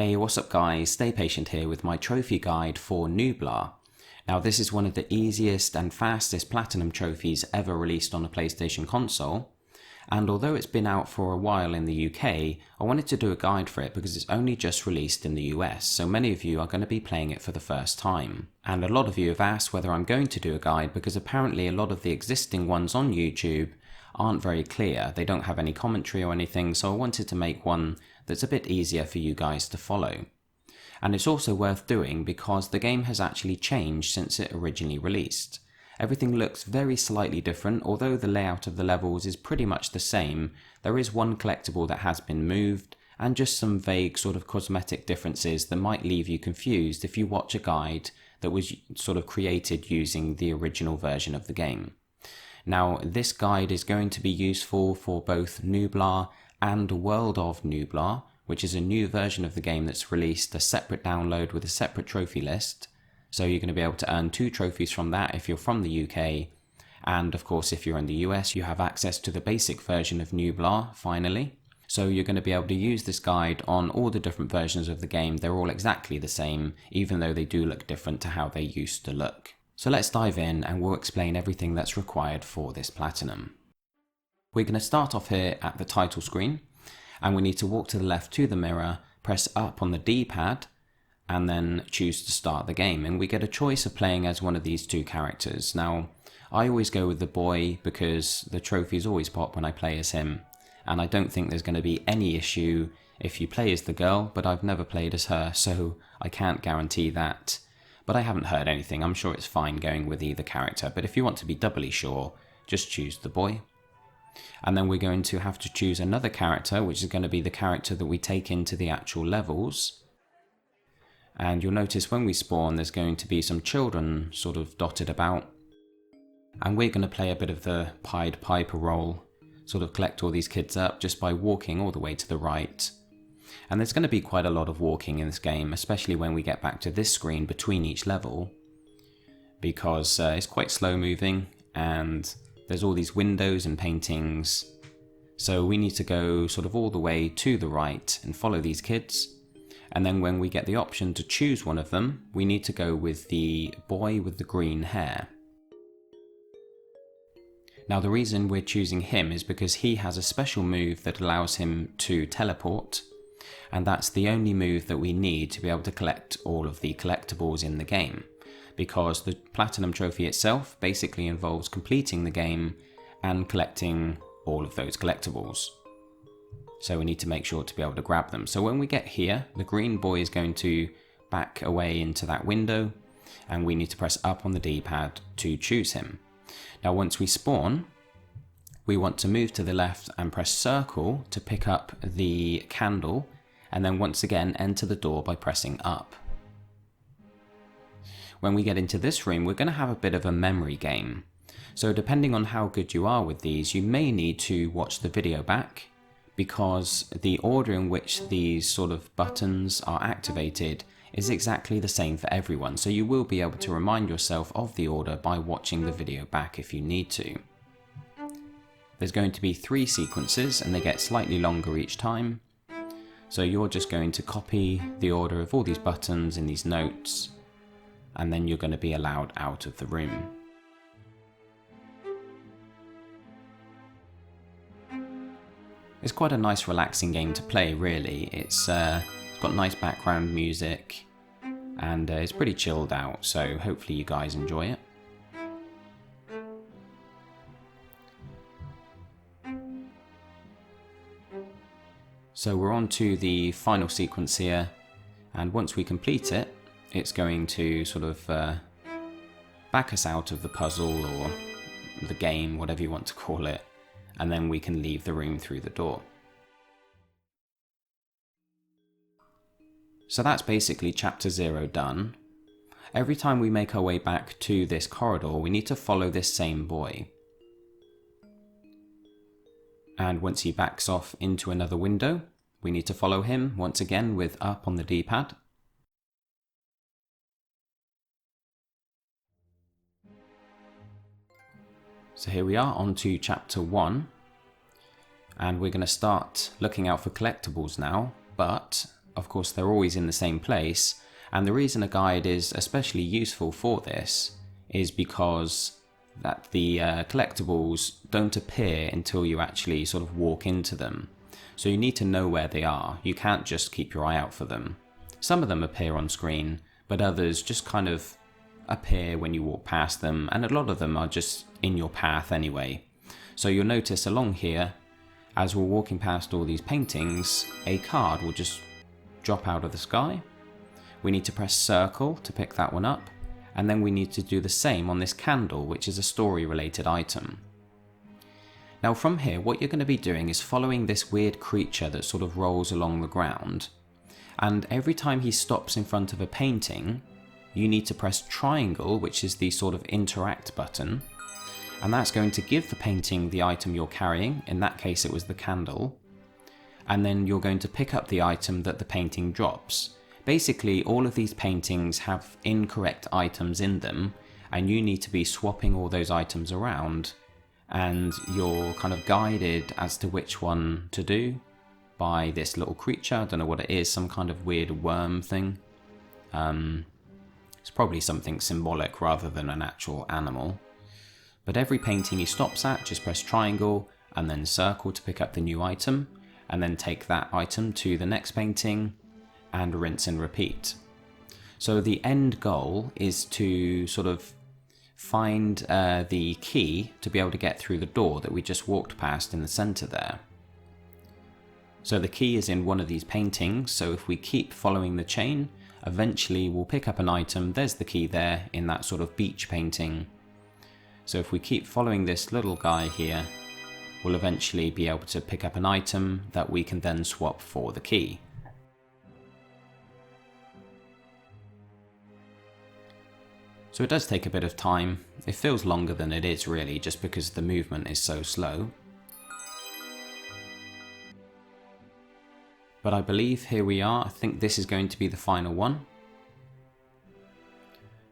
Hey, what's up guys, Stay Patient here with my trophy guide for Nubla. Now this is one of the easiest and fastest platinum trophies ever released on a PlayStation console, and although it's been out for a while in the UK, I wanted to do a guide for it because it's only just released in the US, so many of you are going to be playing it for the first time. And a lot of you have asked whether I'm going to do a guide because apparently a lot of the existing ones on YouTube aren't very clear, they don't have any commentary or anything, so I wanted to make one that's a bit easier for you guys to follow. And it's also worth doing because the game has actually changed since it originally released. Everything looks very slightly different, although the layout of the levels is pretty much the same. There is one collectible that has been moved, and just some vague sort of cosmetic differences that might leave you confused if you watch a guide that was sort of created using the original version of the game. Now, this guide is going to be useful for both Nubla and World of Nubla, which is a new version of the game that's released, a separate download with a separate trophy list. So you're going to be able to earn 2 trophies from that if you're from the UK. And of course, if you're in the US, you have access to the basic version of Nubla, finally. So you're going to be able to use this guide on all the different versions of the game. They're all exactly the same, even though they do look different to how they used to look. So let's dive in and we'll explain everything that's required for this platinum. We're going to start off here at the title screen, and we need to walk to the left to the mirror, press up on the D-pad, and then choose to start the game. And we get a choice of playing as one of these 2 characters. Now, I always go with the boy because the trophies always pop when I play as him, and I don't think there's going to be any issue if you play as the girl, but I've never played as her, so I can't guarantee that. But I haven't heard anything. I'm sure it's fine going with either character, but if you want to be doubly sure, just choose the boy. And then we're going to have to choose another character, which is going to be the character that we take into the actual levels. And you'll notice when we spawn, there's going to be some children sort of dotted about. And we're going to play a bit of the Pied Piper role, sort of collect all these kids up just by walking all the way to the right. And there's going to be quite a lot of walking in this game, especially when we get back to this screen between each level, because it's quite slow moving and there's all these windows and paintings. So we need to go sort of all the way to the right and follow these kids. And then when we get the option to choose one of them, we need to go with the boy with the green hair. Now the reason we're choosing him is because he has a special move that allows him to teleport. And that's the only move that we need to be able to collect all of the collectibles in the game, because the Platinum Trophy itself basically involves completing the game and collecting all of those collectibles. So we need to make sure to be able to grab them. So when we get here, the green boy is going to back away into that window, and we need to press up on the D-pad to choose him. Now once we spawn, we want to move to the left and press circle to pick up the candle, and then once again enter the door by pressing up. When we get into this room, we're going to have a bit of a memory game. So depending on how good you are with these, you may need to watch the video back, because the order in which these sort of buttons are activated is exactly the same for everyone. So you will be able to remind yourself of the order by watching the video back if you need to. There's going to be 3 sequences and they get slightly longer each time. So you're just going to copy the order of all these buttons in these notes, and then you're going to be allowed out of the room. It's quite a nice relaxing game to play really. It's got nice background music and it's pretty chilled out, so hopefully you guys enjoy it. So we're on to the final sequence here, and once we complete it, it's going to sort of back us out of the puzzle or the game, whatever you want to call it, and then we can leave the room through the door. So that's basically chapter 0 done. Every time we make our way back to this corridor, we need to follow this same boy. And once he backs off into another window, we need to follow him once again with up on the D-pad. So here we are on to chapter 1, and we're going to start looking out for collectibles now, but of course they're always in the same place, and the reason a guide is especially useful for this is because that the collectibles don't appear until you actually sort of walk into them. So you need to know where they are. You can't just keep your eye out for them. Some of them appear on screen, but others just kind of appear when you walk past them, and a lot of them are just in your path anyway. So you'll notice along here, as we're walking past all these paintings, a card will just drop out of the sky. We need to press circle to pick that one up, and then we need to do the same on this candle, which is a story related item. Now from here, what you're going to be doing is following this weird creature that sort of rolls along the ground, and every time he stops in front of a painting, you need to press triangle, which is the sort of interact button, and that's going to give the painting the item you're carrying. In that case it was the candle, and then you're going to pick up the item that the painting drops. Basically all of these paintings have incorrect items in them, and you need to be swapping all those items around, and you're kind of guided as to which one to do by this little creature. I don't know what it is, some kind of weird worm thing. It's probably something symbolic rather than an actual animal. But every painting he stops at, just press triangle and then circle to pick up the new item, and then take that item to the next painting and rinse and repeat. So the end goal is to sort of find the key to be able to get through the door that we just walked past in the center there. So the key is in one of these paintings, so if we keep following the chain, eventually we'll pick up an item. There's the key there in that sort of beach painting. So if we keep following this little guy here, we'll eventually be able to pick up an item that we can then swap for the key. So it does take a bit of time. It feels longer than it is really, just because the movement is so slow. But I believe here we are. I think this is going to be the final one.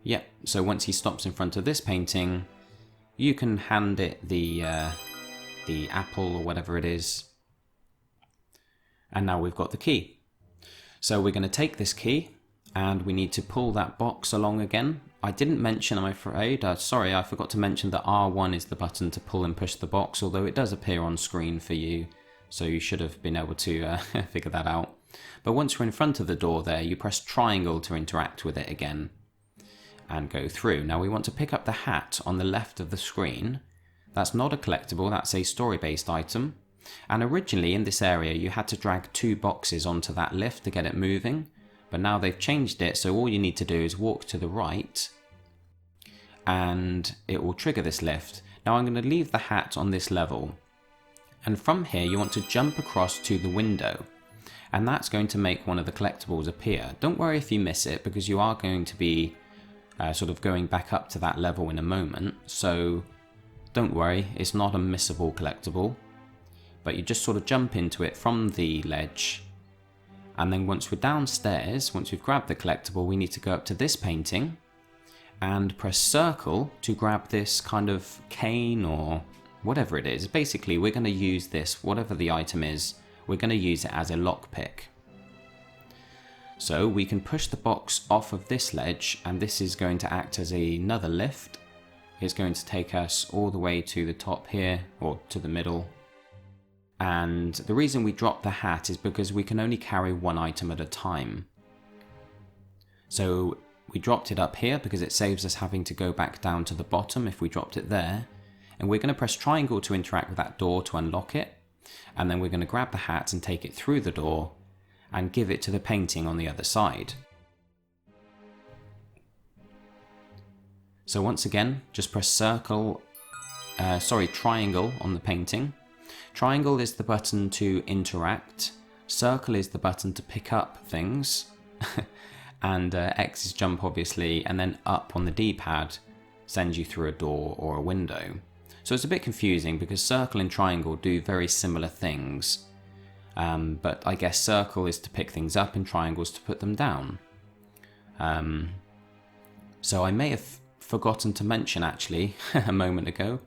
Yep, so once he stops in front of this painting, you can hand it the apple or whatever it is. And now we've got the key. So we're going to take this key and we need to pull that box along again. I didn't mention, I'm afraid, sorry, I forgot to mention that R1 is the button to pull and push the box, although it does appear on screen for you. So you should have been able to figure that out. But once you're in front of the door there, you press triangle to interact with it again and go through. Now we want to pick up the hat on the left of the screen. That's not a collectible, that's a story-based item. And originally in this area you had to drag 2 boxes onto that lift to get it moving. But now they've changed it, so all you need to do is walk to the right and it will trigger this lift. Now I'm going to leave the hat on this level. And from here you want to jump across to the window, and that's going to make one of the collectibles appear. Don't worry if you miss it, because you are going to be sort of going back up to that level in a moment, so don't worry, it's not a missable collectible. But you just sort of jump into it from the ledge, and then once we're downstairs, once we've grabbed the collectible, we need to go up to this painting and press circle to grab this kind of cane or whatever it is. Basically we're going to use this, whatever the item is, we're going to use it as a lockpick. So we can push the box off of this ledge, and this is going to act as another lift. It's going to take us all the way to the top here, or to the middle. And the reason we drop the hat is because we can only carry one item at a time. So we dropped it up here because it saves us having to go back down to the bottom if we dropped it there. And we're going to press triangle to interact with that door to unlock it. And then we're going to grab the hat and take it through the door and give it to the painting on the other side. So once again, just press triangle on the painting. Triangle is the button to interact. Circle is the button to pick up things. And X is jump obviously, and then up on the D-pad sends you through a door or a window. So it's a bit confusing because circle and triangle do very similar things, but I guess circle is to pick things up and triangles to put them down. So I may have forgotten to mention actually a moment ago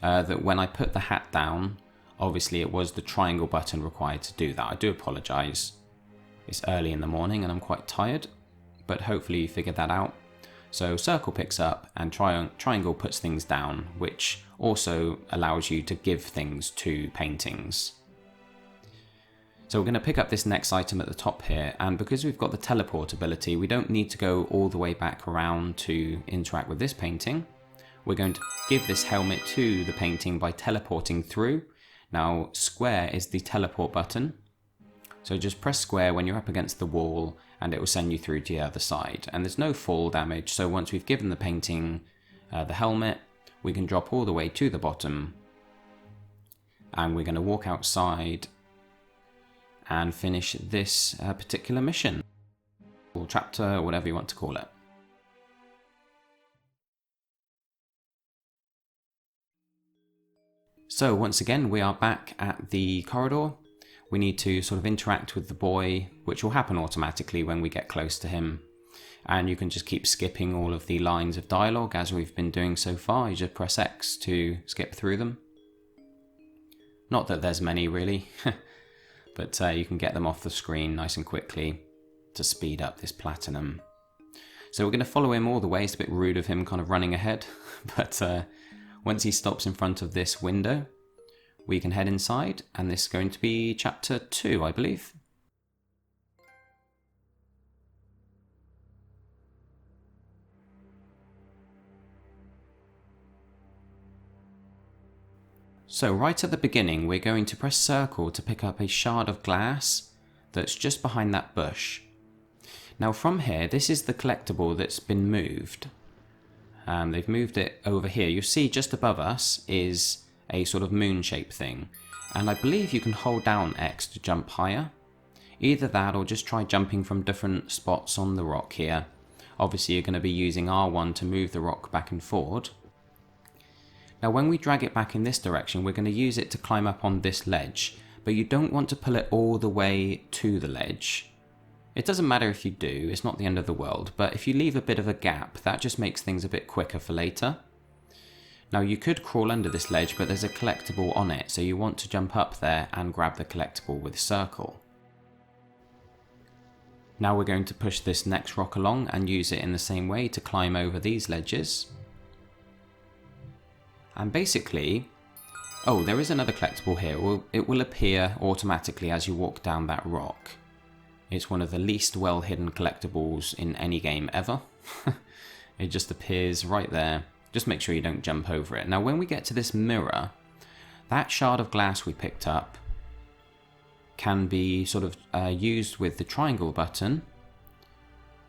that when I put the hat down, obviously it was the triangle button required to do that. I do apologise. It's early in the morning and I'm quite tired, but hopefully you figured that out. So circle picks up and triangle puts things down, which also allows you to give things to paintings. So we're going to pick up this next item at the top here, and because we've got the teleport ability, we don't need to go all the way back around to interact with this painting. We're going to give this helmet to the painting by teleporting through. Now square is the teleport button, so just press square when you're up against the wall and it will send you through to the other side. And there's no fall damage, so once we've given the painting the helmet, we can drop all the way to the bottom and we're going to walk outside and finish this particular mission, or chapter, or whatever you want to call it. So once again, we are back at the corridor. We need to sort of interact with the boy, which will happen automatically when we get close to him. And you can just keep skipping all of the lines of dialogue as we've been doing so far. You just press X to skip through them. Not that there's many really. But you can get them off the screen nice and quickly to speed up this platinum. So we're going to follow him all the way. It's a bit rude of him kind of running ahead. But once he stops in front of this window, we can head inside. And this is going to be chapter 2, I believe. So right at the beginning, we're going to press circle to pick up a shard of glass that's just behind that bush. Now from here, this is the collectible that's been moved. They've moved it over here. You see just above us is a sort of moon shape thing. And I believe you can hold down X to jump higher. Either that or just try jumping from different spots on the rock here. Obviously you're going to be using R1 to move the rock back and forward. Now when we drag it back in this direction, we're going to use it to climb up on this ledge, but you don't want to pull it all the way to the ledge. It doesn't matter if you do, it's not the end of the world, but if you leave a bit of a gap, that just makes things a bit quicker for later. Now you could crawl under this ledge, but there's a collectible on it, so you want to jump up there and grab the collectible with circle. Now we're going to push this next rock along and use it in the same way to climb over these ledges. And basically, oh, there is another collectible here. It will appear automatically as you walk down that rock. It's one of the least well hidden collectibles in any game ever. It just appears right there. Just make sure you don't jump over it. Now when we get to this mirror, that shard of glass we picked up can be sort of used with the triangle button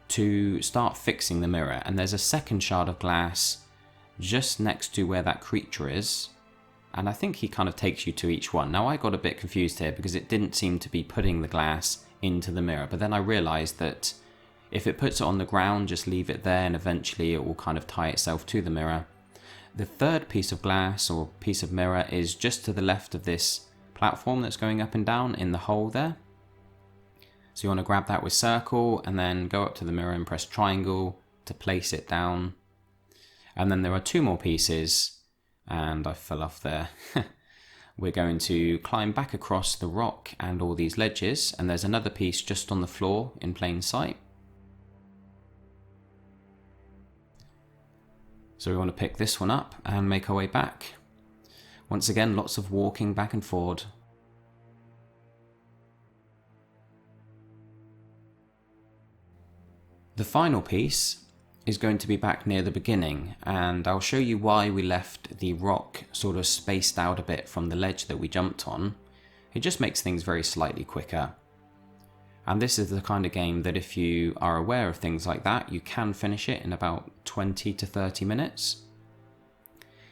to start fixing the mirror. And there's a second shard of glass just next to where that creature is, and I think he kind of takes you to each one. Now I got a bit confused here because it didn't seem to be putting the glass into the mirror, but then I realised that if it puts it on the ground, just leave it there and eventually it will kind of tie itself to the mirror. The third piece of glass or piece of mirror is just to the left of this platform that's going up and down in the hole there. So you want to grab that with circle and then go up to the mirror and press triangle to place it down. And then there are two more pieces, and I fell off there. We're going to climb back across the rock and all these ledges, and there's another piece just on the floor in plain sight. So we want to pick this one up and make our way back. Once again, lots of walking back and forward. The final piece is going to be back near the beginning, and I'll show you why we left the rock sort of spaced out a bit from the ledge that we jumped on. It just makes things very slightly quicker. And this is the kind of game that if you are aware of things like that, you can finish it in about 20 to 30 minutes.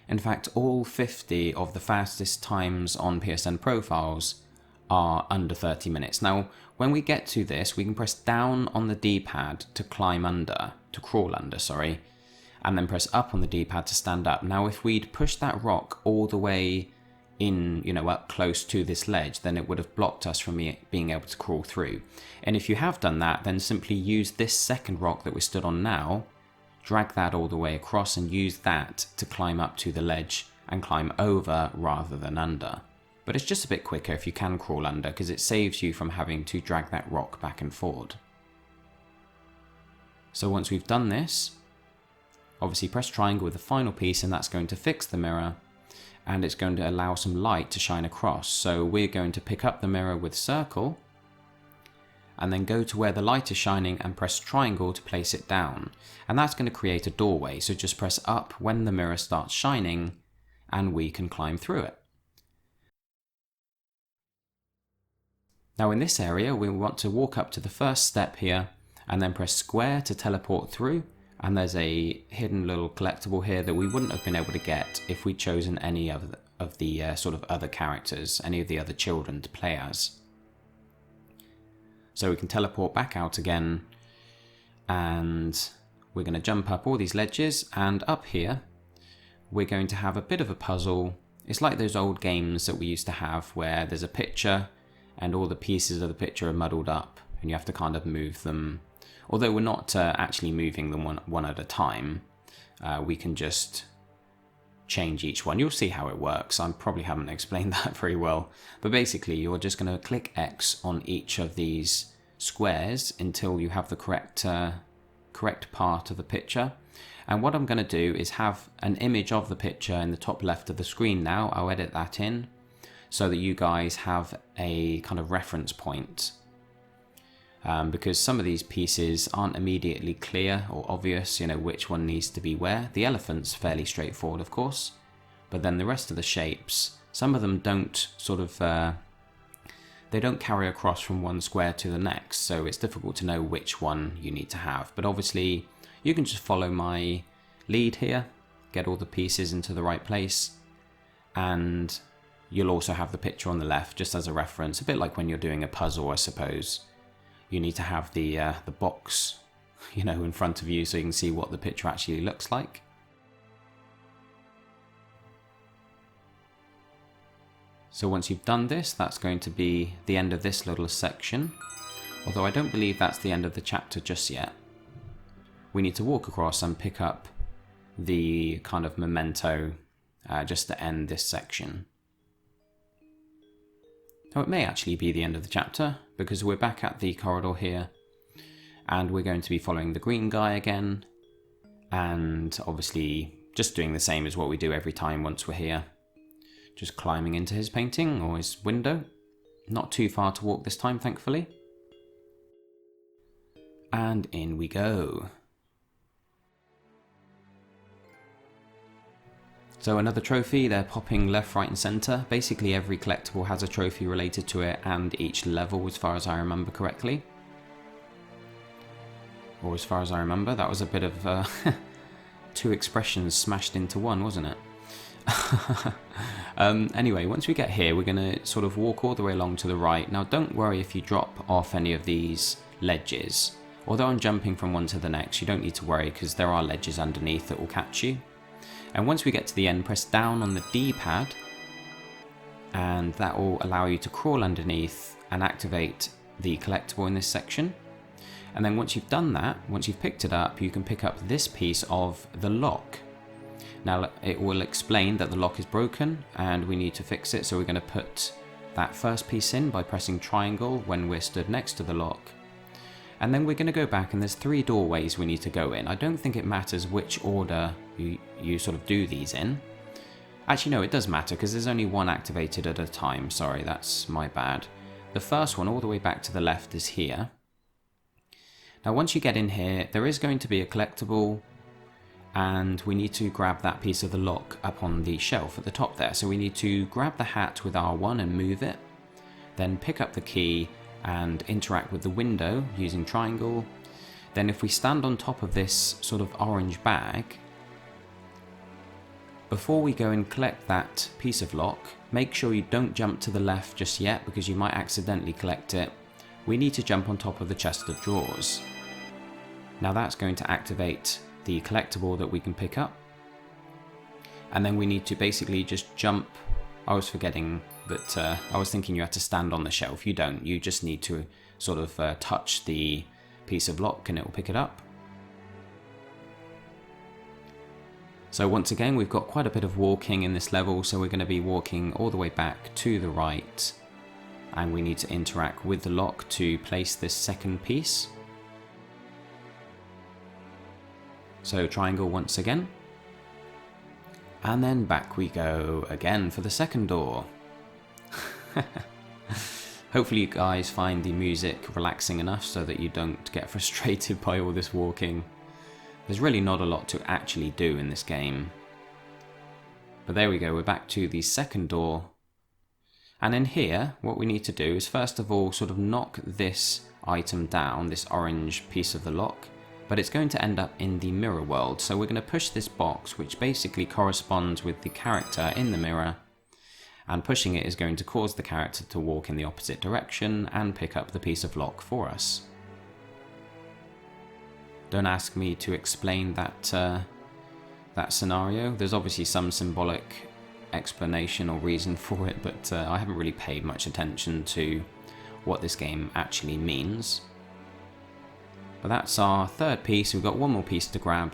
In fact, all 50 of the fastest times on PSN profiles are under 30 minutes. Now, when we get to this, we can press down on the D-pad to crawl under, and then press up on the D-pad to stand up. Now, if we'd pushed that rock all the way in, up close to this ledge, then it would have blocked us from being able to crawl through. And if you have done that, then simply use this second rock that we stood on now, drag that all the way across and use that to climb up to the ledge and climb over rather than under. but it's just a bit quicker if you can crawl under, because it saves you from having to drag that rock back and forward. So once we've done this, obviously press triangle with the final piece, and that's going to fix the mirror, and it's going to allow some light to shine across. So we're going to pick up the mirror with circle, and then go to where the light is shining and press triangle to place it down. And that's going to create a doorway, so just press up when the mirror starts shining, and we can climb through it. Now in this area, we want to walk up to the first step here, and then press square to teleport through, and there's a hidden little collectible here that we wouldn't have been able to get if we'd chosen any of the sort of other characters, any of the other children to play as. So we can teleport back out again, and we're going to jump up all these ledges, and up here we're going to have a bit of a puzzle. It's like those old games that we used to have where there's a picture and all the pieces of the picture are muddled up and you have to kind of move them. Although we're not actually moving them one at a time, we can just change each one. You'll see how it works. I probably haven't explained that very well, but basically you're just going to click X on each of these squares until you have the correct part of the picture. And what I'm going to do is have an image of the picture in the top left of the screen now. I'll edit that in so that you guys have a kind of reference point. Because some of these pieces aren't immediately clear or obvious, you know, which one needs to be where. The elephant's fairly straightforward, of course, but then the rest of the shapes, some of them don't sort of, they don't carry across from one square to the next, so it's difficult to know which one you need to have. But obviously, you can just follow my lead here, get all the pieces into the right place, and you'll also have the picture on the left just as a reference, a bit like when you're doing a puzzle, I suppose. You need to have the box, you know, in front of you so you can see what the picture actually looks like. So once you've done this, that's going to be the end of this little section. Although I don't believe that's the end of the chapter just yet. We need to walk across and pick up the kind of memento just to end this section. Now it may actually be the end of the chapter, because we're back at the corridor here, and we're going to be following the green guy again, and obviously just doing the same as what we do every time once we're here. Just climbing into his painting, or his window. Not too far to walk this time, thankfully. And in we go. So another trophy, they're popping left, right and centre. Basically every collectible has a trophy related to it, and each level, as far as I remember correctly. Or as far as I remember, that was a bit of two expressions smashed into one, wasn't it? Anyway, once we get here, we're going to sort of walk all the way along to the right. Now don't worry if you drop off any of these ledges. Although I'm jumping from one to the next, you don't need to worry because there are ledges underneath that will catch you. And once we get to the end, press down on the D-pad, and that will allow you to crawl underneath and activate the collectible in this section. And then once you've done that, once you've picked it up, you can pick up this piece of the lock. Now it will explain that the lock is broken and we need to fix it, so we're going to put that first piece in by pressing triangle when we're stood next to the lock. And then we're going to go back, and there's 3 doorways we need to go in. I don't think it matters which order you sort of do these in. Actually no, it does matter because there's only one activated at a time. Sorry, that's my bad. The first one all the way back to the left is here. Now once you get in here, there is going to be a collectible, and we need to grab that piece of the lock up on the shelf at the top there. So we need to grab the hat with R1 and move it, then pick up the key and interact with the window using triangle. Then if we stand on top of this sort of orange bag, before we go and collect that piece of lock, make sure you don't jump to the left just yet because you might accidentally collect it. We need to jump on top of the chest of drawers. Now that's going to activate the collectible that we can pick up. And then we need to basically just jump. I was forgetting that I was thinking you had to stand on the shelf. You don't. You just need to sort of touch the piece of lock and it will pick it up. So once again, we've got quite a bit of walking in this level, so we're going to be walking all the way back to the right, and we need to interact with the lock to place this second piece. So triangle once again, and then back we go again for the second door. Hopefully you guys find the music relaxing enough so that you don't get frustrated by all this walking. There's really not a lot to actually do in this game. But there we go, we're back to the second door. And in here, what we need to do is first of all sort of knock this item down, this orange piece of the lock, but it's going to end up in the mirror world. So we're going to push this box, which basically corresponds with the character in the mirror, and pushing it is going to cause the character to walk in the opposite direction and pick up the piece of lock for us. Don't ask me to explain that scenario. There's obviously some symbolic explanation or reason for it, but I haven't really paid much attention to what this game actually means. But that's our third piece. We've got one more piece to grab.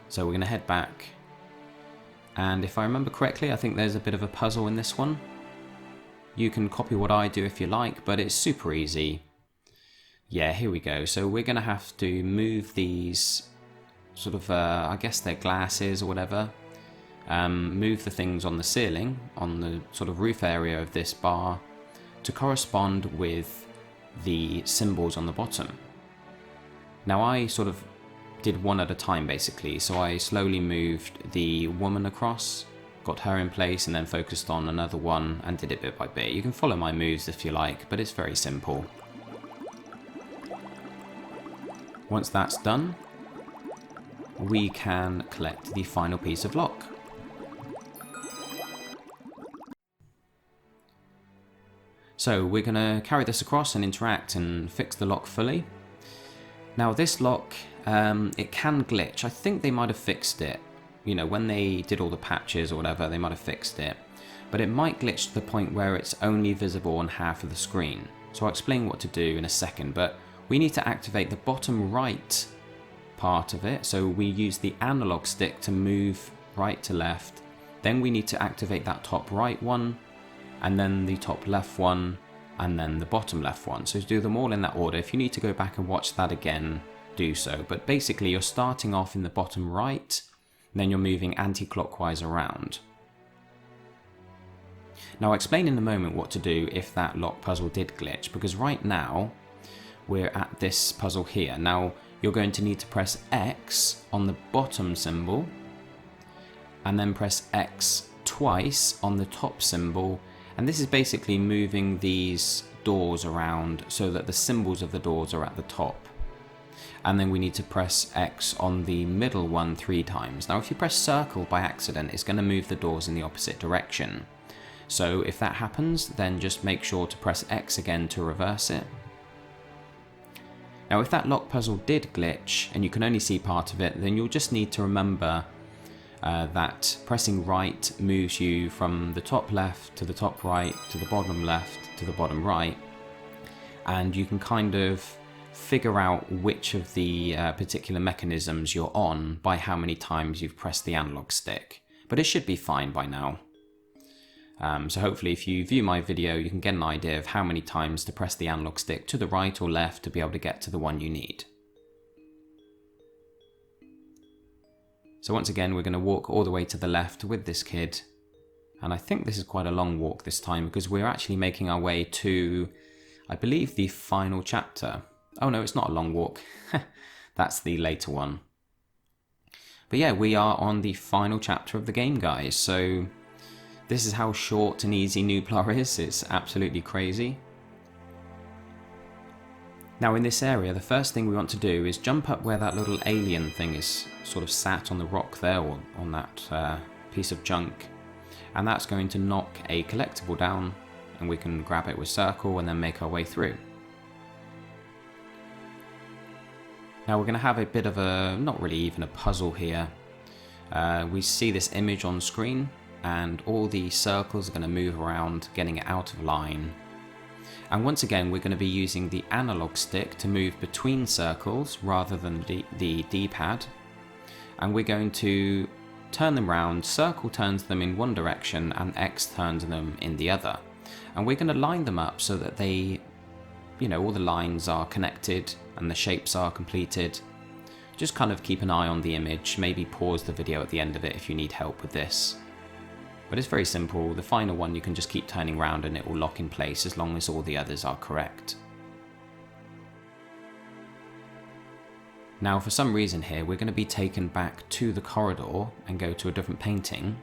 So we're going to head back. And if I remember correctly, I think there's a bit of a puzzle in this one. You can copy what I do if you like, but it's super easy. Yeah, here we go. So we're going to have to move these sort of, I guess they're glasses or whatever. Move the things on the ceiling, on the sort of roof area of this bar, to correspond with the symbols on the bottom. Now I sort of did one at a time basically, so I slowly moved the woman across, got her in place, and then focused on another one and did it bit by bit. You can follow my moves if you like, but it's very simple. Once that's done, we can collect the final piece of lock. So we're going to carry this across and interact and fix the lock fully. Now this lock, it can glitch. I think they might have fixed it. You know, when they did all the patches or whatever, they might have fixed it. But it might glitch to the point where it's only visible on half of the screen. So I'll explain what to do in a second, but we need to activate the bottom right part of it. So we use the analog stick to move right to left. Then we need to activate that top right one, and then the top left one, and then the bottom left one. So do them all in that order. If you need to go back and watch that again, do so. But basically you're starting off in the bottom right, and then you're moving anti-clockwise around. Now I'll explain in a moment what to do if that lock puzzle did glitch, because right now we're at this puzzle here. Now you're going to need to press X on the bottom symbol, and then press X twice on the top symbol, and this is basically moving these doors around so that the symbols of the doors are at the top. And then we need to press X on the middle one 3 times. Now if you press circle by accident, it's going to move the doors in the opposite direction. So if that happens, then just make sure to press X again to reverse it. Now if that lock puzzle did glitch and you can only see part of it, then you'll just need to remember that pressing right moves you from the top left to the top right to the bottom left to the bottom right, and you can kind of figure out which of the particular mechanisms you're on by how many times you've pressed the analog stick. But it should be fine by now. So hopefully if you view my video, you can get an idea of how many times to press the analog stick to the right or left to be able to get to the one you need. So once again, we're going to walk all the way to the left with this kid. And I think this is quite a long walk this time, because we're actually making our way to, I believe, the final chapter. Oh no, it's not a long walk. That's the later one. But yeah, we are on the final chapter of the game, guys. So this is how short and easy Nubla is. It's absolutely crazy. Now in this area, the first thing we want to do is jump up where that little alien thing is sort of sat on the rock there, or on that piece of junk. And that's going to knock a collectible down, and we can grab it with circle and then make our way through. Now we're going to have a bit of a, not really even a puzzle here. We see this image on screen, and all the circles are going to move around, getting it out of line. And once again, we're going to be using the analog stick to move between circles rather than the D-pad. and we're going to turn them round. Circle turns them in one direction and X turns them in the other. And we're going to line them up so that they, all the lines are connected and the shapes are completed. Just kind of keep an eye on the image, maybe pause the video at the end of it if you need help with this. But it's very simple. The final one you can just keep turning around and it will lock in place as long as all the others are correct. Now for some reason here we're going to be taken back to the corridor and go to a different painting.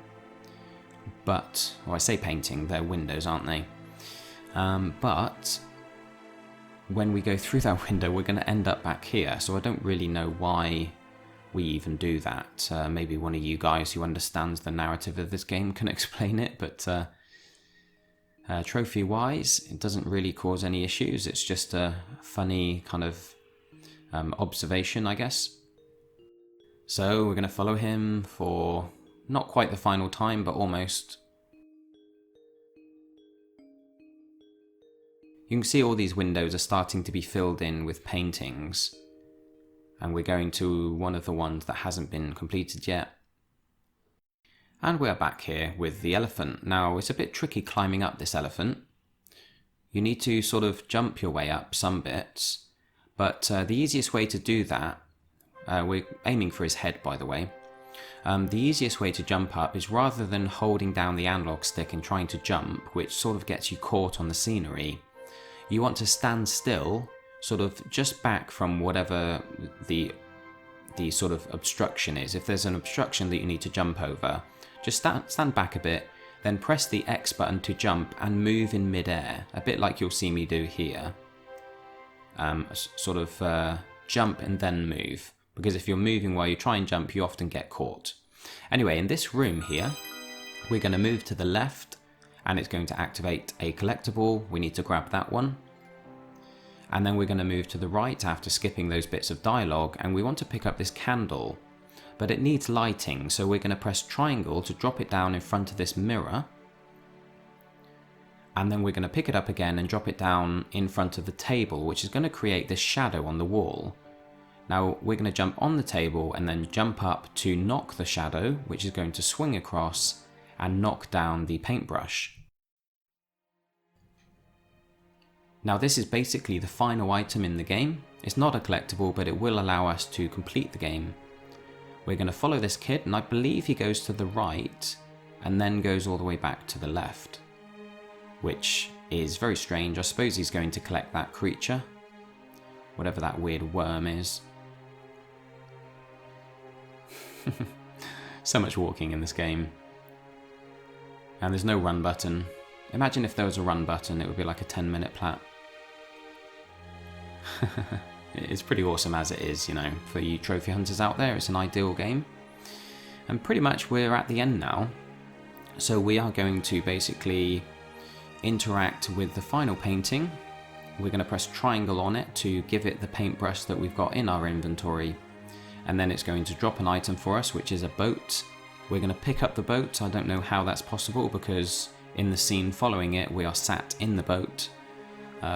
But, well, I say painting, they're windows, aren't they? But when we go through that window we're going to end up back here, so I don't really know why we even do that. Maybe one of you guys who understands the narrative of this game can explain it, but trophy wise it doesn't really cause any issues. It's just a funny kind of observation, I guess. So we're going to follow him for not quite the final time, but almost. You can see all these windows are starting to be filled in with paintings. And we're going to one of the ones that hasn't been completed yet. And we're back here with the elephant. Now it's a bit tricky climbing up this elephant. You need to sort of jump your way up some bits, but the easiest way to do that, we're aiming for his head by the way, the easiest way to jump up is rather than holding down the analog stick and trying to jump, which sort of gets you caught on the scenery, you want to stand still, sort of just back from whatever the sort of obstruction is. If there's an obstruction that you need to jump over, just stand back a bit, then press the X button to jump and move in mid-air, a bit like you'll see me do here. Sort of jump and then move, because if you're moving while you try and jump you often get caught. Anyway, in this room here we're going to move to the left and it's going to activate a collectible. We need to grab that one. And then we're going to move to the right after skipping those bits of dialogue, and we want to pick up this candle, but it needs lighting, so we're going to press triangle to drop it down in front of this mirror, and then we're going to pick it up again and drop it down in front of the table, which is going to create this shadow on the wall. Now we're going to jump on the table and then jump up to knock the shadow, which is going to swing across and knock down the paintbrush. Now this is basically the final item in the game. It's not a collectible, but it will allow us to complete the game. We're going to follow this kid, and I believe he goes to the right and then goes all the way back to the left, which is very strange. I suppose he's going to collect that creature, whatever that weird worm is. So much walking in this game. And there's no run button. Imagine if there was a run button, it would be like a 10-minute plat. It's pretty awesome as it is, for you trophy hunters out there. It's an ideal game. And pretty much we're at the end now. So we are going to basically interact with the final painting. We're going to press triangle on it to give it the paintbrush that we've got in our inventory. And then it's going to drop an item for us, which is a boat. We're going to pick up the boat. I don't know how that's possible because in the scene following it, we are sat in the boat,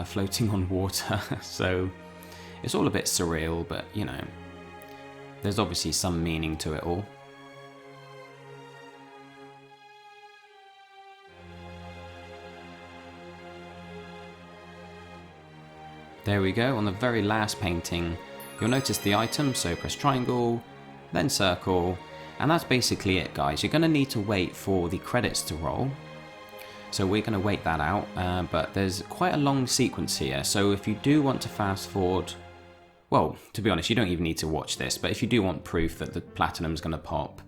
floating on water. So it's all a bit surreal, but there's obviously some meaning to it all. There we go, on the very last painting, you'll notice the item, so press triangle, then circle, and that's basically it, guys. You're going to need to wait for the credits to roll. So we're going to wait that out, but there's quite a long sequence here, so if you do want to fast forward, well, to be honest, you don't even need to watch this, but if you do want proof that the platinum's going to pop,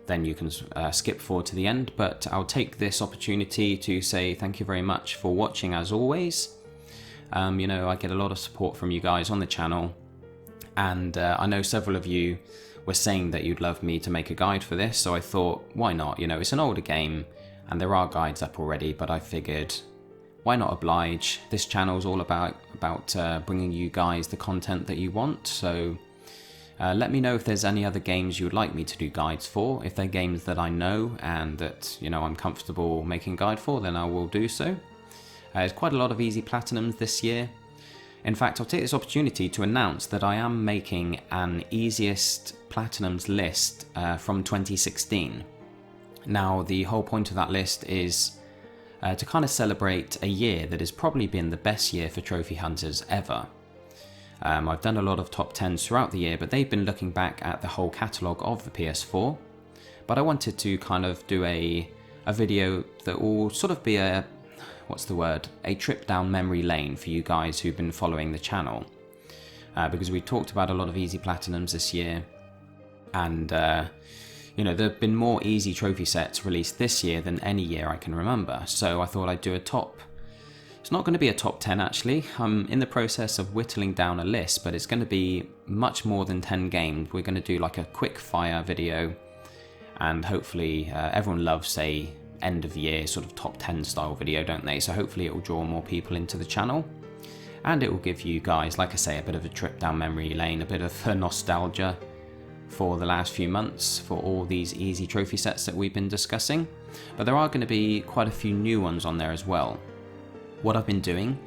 then you can skip forward to the end. But I'll take this opportunity to say thank you very much for watching as always. I get a lot of support from you guys on the channel, and I know several of you were saying that you'd love me to make a guide for this, so I thought, why not? It's an older game, and there are guides up already, but I figured, why not oblige? This channel's all about bringing you guys the content that you want, so let me know if there's any other games you would like me to do guides for. If they're games that I know and that I'm comfortable making a guide for, then I will do so. There's quite a lot of easy platinums this year, In fact, I'll take this opportunity to announce that I am making an easiest platinums list from 2016. Now, the whole point of that list is to kind of celebrate a year that has probably been the best year for trophy hunters ever. I've done a lot of top 10s throughout the year, but they've been looking back at the whole catalogue of the PS4. But I wanted to kind of do a video that will sort of be a trip down memory lane for you guys who've been following the channel. Because we talked about a lot of easy platinums this year, and you know, there have been more easy trophy sets released this year than any year I can remember. So I thought I'd do a top. It's not going to be a top 10 actually. I'm in the process of whittling down a list, but it's going to be much more than 10 games. We're going to do like a quick fire video, and hopefully everyone loves a end of year sort of top 10 style video, don't they? So hopefully it will draw more people into the channel, and it will give you guys, like I say, a bit of a trip down memory lane, a bit of nostalgia for the last few months for all these easy trophy sets that we've been discussing. But there are going to be quite a few new ones on there as well. What I've been doing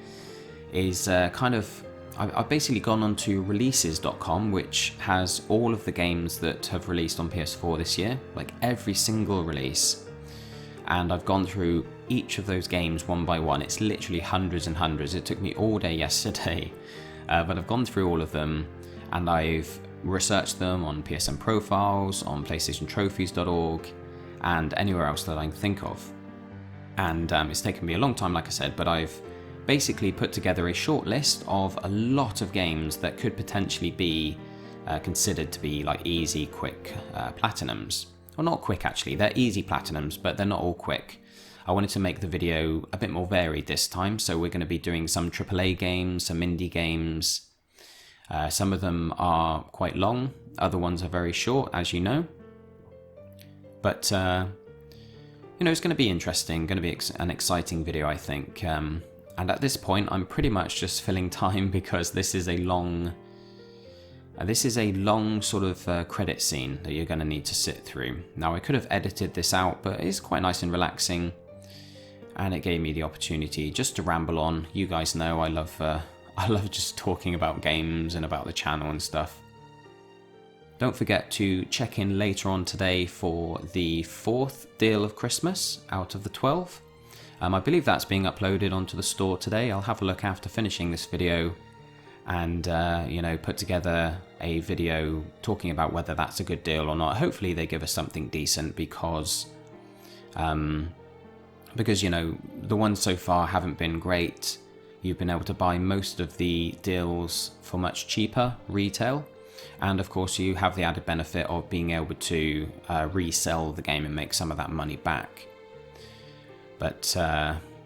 is I've basically gone onto releases.com, which has all of the games that have released on PS4 this year, like every single release. And I've gone through each of those games one by one. It's literally hundreds and hundreds. It took me all day yesterday, but I've gone through all of them, and I've researched them on PSN profiles, on PlayStationTrophies.org, and anywhere else that I can think of. And it's taken me a long time, like I said, but I've basically put together a short list of a lot of games that could potentially be considered to be like easy, quick platinums. Well, not quick actually, they're easy platinums, but they're not all quick. I wanted to make the video a bit more varied this time, so we're going to be doing some AAA games, some indie games. Some of them are quite long, other ones are very short, as you know. But, you know, it's going to be interesting, going to be an exciting video, I think. And at this point, I'm pretty much just filling time because this is a long sort of credit scene that you're going to need to sit through. Now, I could have edited this out, but it's quite nice and relaxing, and it gave me the opportunity just to ramble on. You guys know I love just talking about games and about the channel and stuff. Don't forget to check in later on today for the 4th deal of Christmas out of the 12. I believe that's being uploaded onto the store today. I'll have a look after finishing this video and you know, put together a video talking about whether that's a good deal or not. Hopefully they give us something decent, because you know, the ones so far haven't been great. You've been able to buy most of the deals for much cheaper retail, and of course you have the added benefit of being able to resell the game and make some of that money back. But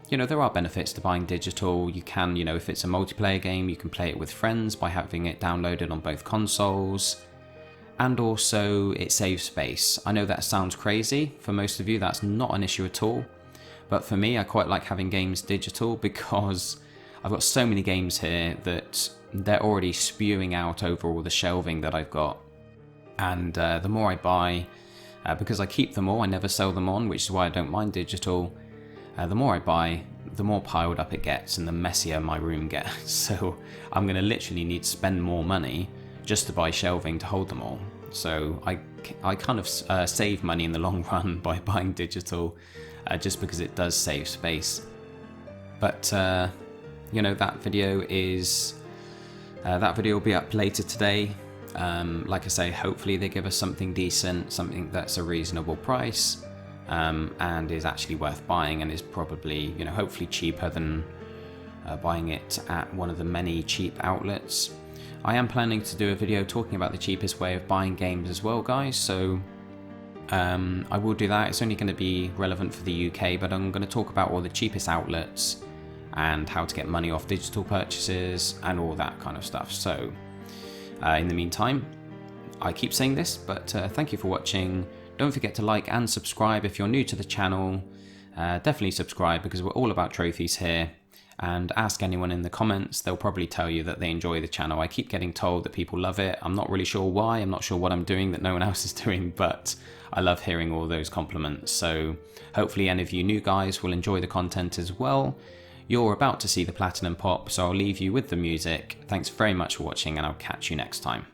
you know, there are benefits to buying digital. You can, you know, if it's a multiplayer game, you can play it with friends by having it downloaded on both consoles, and also it saves space. I know that sounds crazy. For most of you that's not an issue at all, but for me I quite like having games digital because I've got so many games here that they're already spewing out over all the shelving that I've got. And the more I buy, because I keep them all, I never sell them on, which is why I don't mind digital. The more I buy, the more piled up it gets and the messier my room gets. So I'm going to literally need to spend more money just to buy shelving to hold them all. So I kind of save money in the long run by buying digital, just because it does save space. But you know, that video will be up later today. Like I say, hopefully they give us something decent, something that's a reasonable price, and is actually worth buying, and is probably, you know, hopefully cheaper than buying it at one of the many cheap outlets. I am planning to do a video talking about the cheapest way of buying games as well, guys, so I will do that. It's only going to be relevant for the UK, but I'm going to talk about all the cheapest outlets and how to get money off digital purchases and all that kind of stuff. So in the meantime, I keep saying this, but thank you for watching. Don't forget to like and subscribe if you're new to the channel. Definitely subscribe, because we're all about trophies here. And ask anyone in the comments, they'll probably tell you that they enjoy the channel. I keep getting told that people love it. I'm not really sure why. I'm not sure what I'm doing that no one else is doing, but I love hearing all those compliments. So hopefully any of you new guys will enjoy the content as well. You're about to see the platinum pop, so I'll leave you with the music. Thanks very much for watching, and I'll catch you next time.